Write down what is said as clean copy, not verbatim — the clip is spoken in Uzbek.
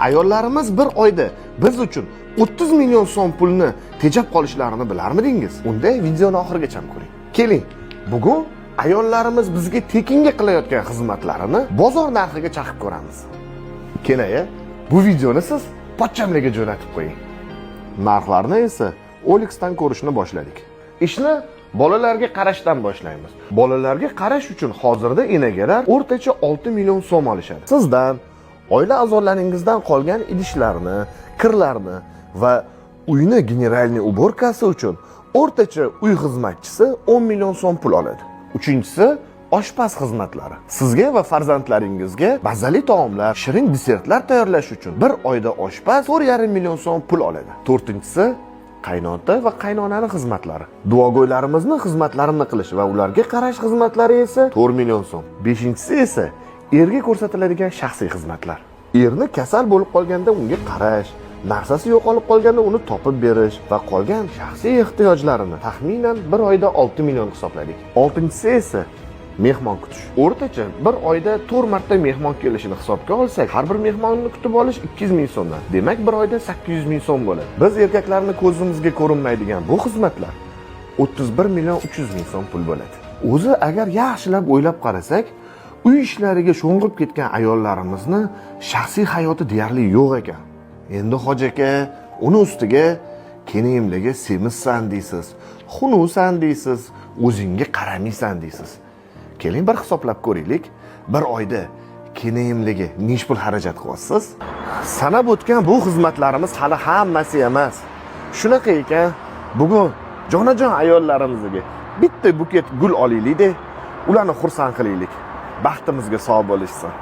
Ayollarimiz bir oyda biz uchun 30 million so'm pulni tejab qolishlarini bilarmidingiz? Unda videoni oxirigacha ko'ring. Keling, bugun ayollarimiz bizga tekinga qilayotgan xizmatlarini bozor narxiga chaqib ko'ramiz. Keling, bu videoni siz pochchamlarga jo'natib qo'ying. Narxlarni esa OLXdan ko'rishni boshladik. Ishni bolalarga qarashdan boshlaymiz. Bolalarga qarash uchun hozirda enagalar o'rtacha 6 million so'm olishadi. Sizdan oila a'zolaringizdan qolgan idishlarni, kirlarni va uyni generalniy uborkasi uchun o'rtacha uy xizmatchisi 10 million so'm pul oladi. Uchinchisi oshpaz xizmatlari. Sizga va farzandlaringizga mazali taomlar, shirin desertlar tayyorlash uchun bir oyda oshpaz 4,5 million so'm pul oladi. To'rtinchisi qaynota va qaynonaning xizmatlari. Duogo'ylarimizni xizmatlarini qilish va ularga qarash xizmatlari esa 4 million so'm. Beshinchisi esa erga ko'rsatiladigan shaxsiy xizmatlar. Erni kasal bo'lib qolganda unga qarash, narsasi yo'qolib qolganda uni topib berish va qolgan shaxsiy ehtiyojlarini taxminan bir oyda 6 million hisobladik. Oltinchisi esa mehmon kutish. O'rtacha bir oyda 4 marta mehmon kelishini hisobga olsak, har bir mehmonni kutib olish 200 ming so'mdan. Demak, bir oyda 800 ming so'm bo'ladi. Biz erkaklarning ko'zimizga ko'rinmaydigan bu xizmatlar 31 million 300 ming so'm pul bo'ladi. O'zi agar yaxshilab o'ylab qarasak, uy ishlariga sho'ng'ib ketgan ayollarimizni shaxsiy hayoti deyarli yo'q ekan. Endi Hoji aka, uni ustiga kenayimlarga semizsan deysiz, xunuvsan deysiz, o'zingga qaramaysan deysiz. Keling bir hisoblab ko'raylik. Bir oyda kenayimlarga nech pul xarajat qilyapsiz? Sanab o'tgan bu xizmatlarimiz hali hammasi emas. Shunaqa ekan, bugun jonajon ayollarimizga bitta buket gul olaylik-da, ularni xursand qilaylik. Baxtimizga sog' bo'lishsin.